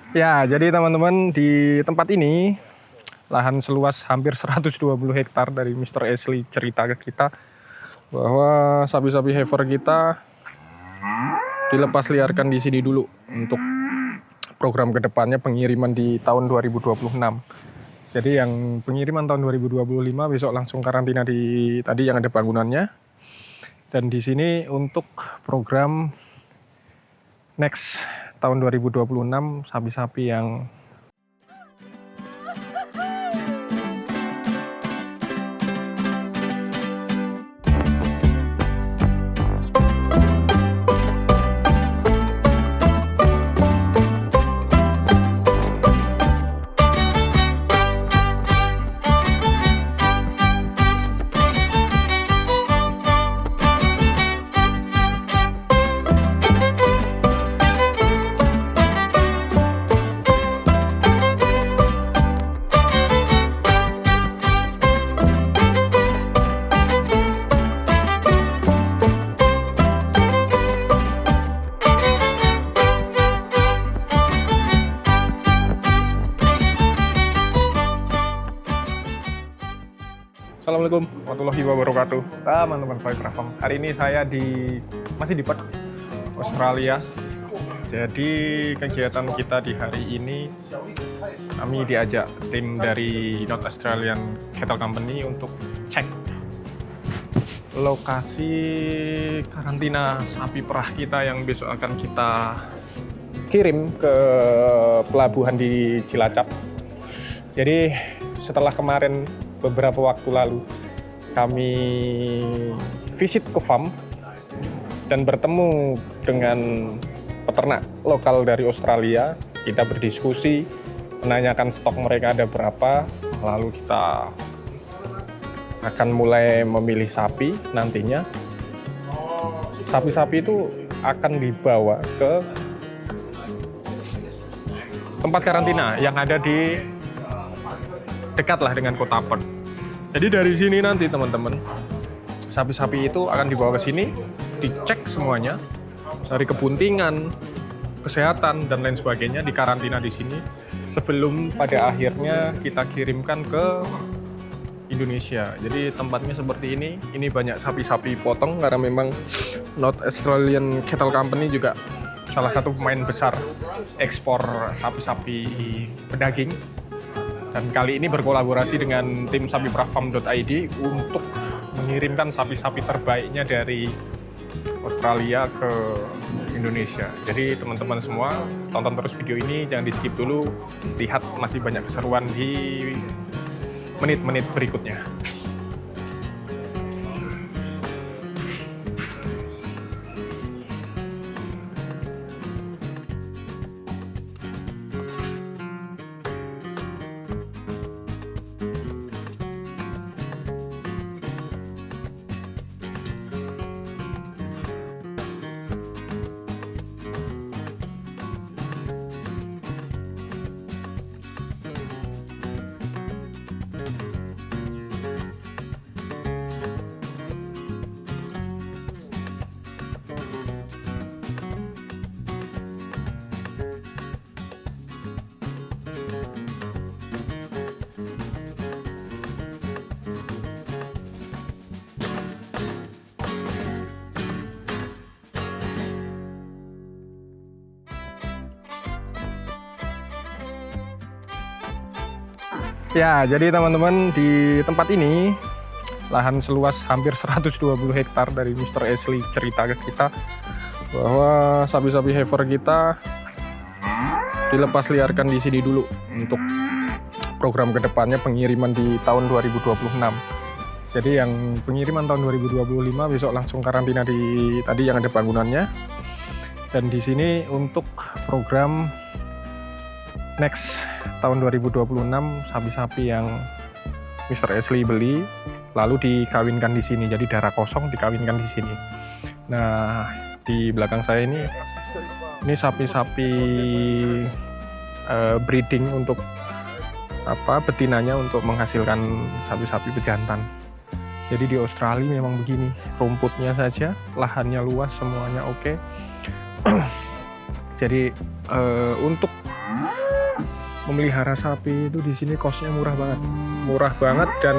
Ya, jadi teman-teman di tempat ini lahan seluas hampir 120 hektar dari Mr. Ashley cerita ke kita bahwa sapi-sapi heifer kita dilepas liarkan di sini dulu untuk program kedepannya pengiriman di tahun 2026. Jadi yang pengiriman tahun 2025 besok langsung karantina di tadi yang ada bangunannya. Dan di sini untuk program next tahun 2026 sapi-sapi yang Assalamualaikum warahmatullahi wabarakatuh, teman-teman Fiber Farm. Hari ini saya masih di Perth, Australia. Jadi kegiatan kita di hari ini, kami diajak tim dari North Australian Cattle Company untuk cek lokasi karantina sapi perah kita yang besok akan kita kirim ke pelabuhan di Cilacap. Jadi setelah kemarin beberapa waktu lalu kami visit ke farm dan bertemu dengan peternak lokal dari Australia. Kita berdiskusi, menanyakan stok mereka ada berapa, lalu kita akan mulai memilih sapi. Nantinya sapi-sapi itu akan dibawa ke tempat karantina yang ada di dekatlah dengan kota Perth. Jadi dari sini nanti teman-teman, sapi-sapi itu akan dibawa ke sini, dicek semuanya dari kebuntingan, kesehatan dan lain sebagainya, di karantina di sini sebelum pada akhirnya kita kirimkan ke Indonesia. Jadi tempatnya seperti ini. Ini banyak sapi-sapi potong karena memang North Australian Cattle Company juga salah satu pemain besar ekspor sapi-sapi pedaging. Dan kali ini berkolaborasi dengan tim sapiperahfarm.id untuk mengirimkan sapi-sapi terbaiknya dari Australia ke Indonesia. Jadi teman-teman semua tonton terus video ini, jangan di skip dulu, lihat masih banyak keseruan di menit-menit berikutnya. Ya, jadi teman-teman di tempat ini lahan seluas hampir 120 hektar dari Mr. Ashley cerita ke kita bahwa sapi-sapi heifer kita dilepas liarkan di sini dulu untuk program kedepannya pengiriman di tahun 2026. Jadi yang pengiriman tahun 2025 besok langsung karantina di tadi yang ada bangunannya. Dan di sini untuk program next tahun 2026 sapi-sapi yang Mr. Ashley beli lalu dikawinkan di sini. Jadi darah kosong dikawinkan di sini. Nah, di belakang saya ini sapi-sapi breeding untuk betinanya untuk menghasilkan sapi-sapi pejantan. Jadi di Australia memang begini, rumputnya saja, lahannya luas, semuanya oke. Jadi untuk memelihara sapi itu di sini kosnya murah banget dan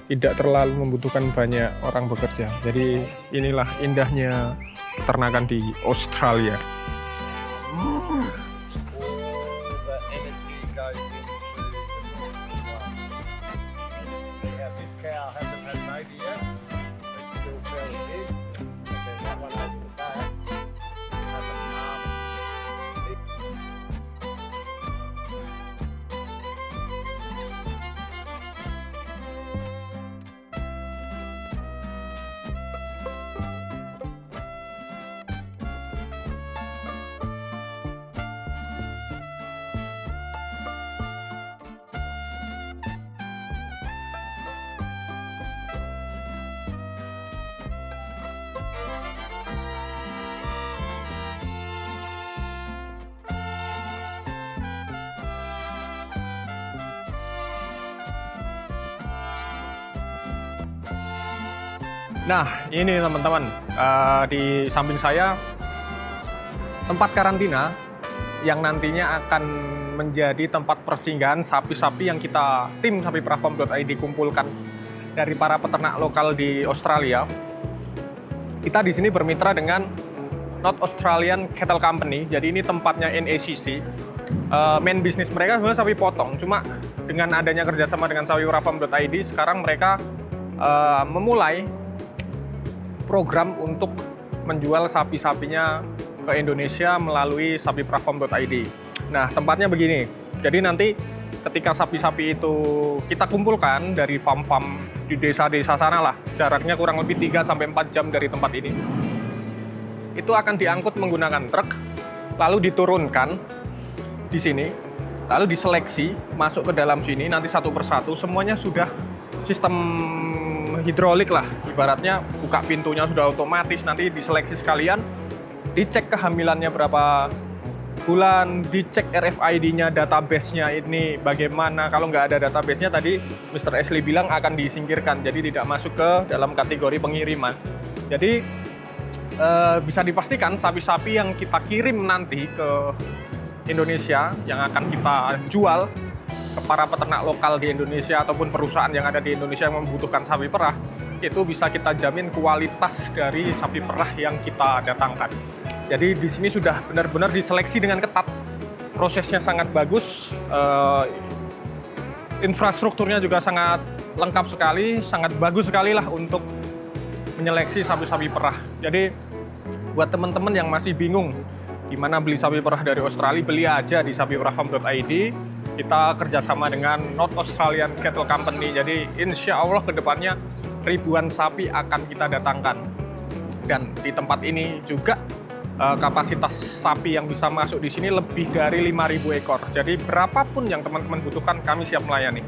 tidak terlalu membutuhkan banyak orang bekerja. Jadi inilah indahnya peternakan di Australia. Nah, ini teman-teman, di samping saya tempat karantina yang nantinya akan menjadi tempat persinggahan sapi-sapi yang tim Sapi Perah Farm.id kumpulkan dari para peternak lokal di Australia. Kita di sini bermitra dengan North Australian Cattle Company, jadi ini tempatnya NACC. Main bisnis mereka sebenarnya sapi potong, cuma dengan adanya kerjasama dengan Sapi Perah Farm.id, sekarang mereka memulai program untuk menjual sapi-sapinya ke Indonesia melalui Sapi Perah Farm.id. Nah, tempatnya begini. Jadi nanti ketika sapi-sapi itu kita kumpulkan dari farm-farm di desa-desa sana lah, jaraknya kurang lebih 3-4 jam dari tempat ini. Itu akan diangkut menggunakan truk, lalu diturunkan di sini, lalu diseleksi, masuk ke dalam sini, nanti satu persatu, semuanya sudah sistem hidrolik lah, ibaratnya buka pintunya sudah otomatis, nanti diseleksi sekalian, dicek kehamilannya berapa bulan, dicek RFID-nya, database-nya ini bagaimana. Kalau nggak ada database-nya, tadi Mr. Ashley bilang akan disingkirkan, jadi tidak masuk ke dalam kategori pengiriman. Jadi bisa dipastikan sapi-sapi yang kita kirim nanti ke Indonesia yang akan kita jual ke para peternak lokal di Indonesia ataupun perusahaan yang ada di Indonesia yang membutuhkan sapi perah, itu bisa kita jamin kualitas dari sapi perah yang kita datangkan. Jadi di sini sudah benar-benar diseleksi dengan ketat, prosesnya sangat bagus, infrastrukturnya juga sangat lengkap sekali, sangat bagus sekali lah untuk menyeleksi sapi-sapi perah. Jadi buat teman-teman yang masih bingung gimana beli sapi perah dari Australia, beli aja di sapiperahfarm.id. Kita kerjasama dengan North Australian Cattle Company, jadi insya Allah kedepannya ribuan sapi akan kita datangkan. Dan di tempat ini juga kapasitas sapi yang bisa masuk di sini lebih dari 5.000 ekor. Jadi berapapun yang teman-teman butuhkan, kami siap melayani.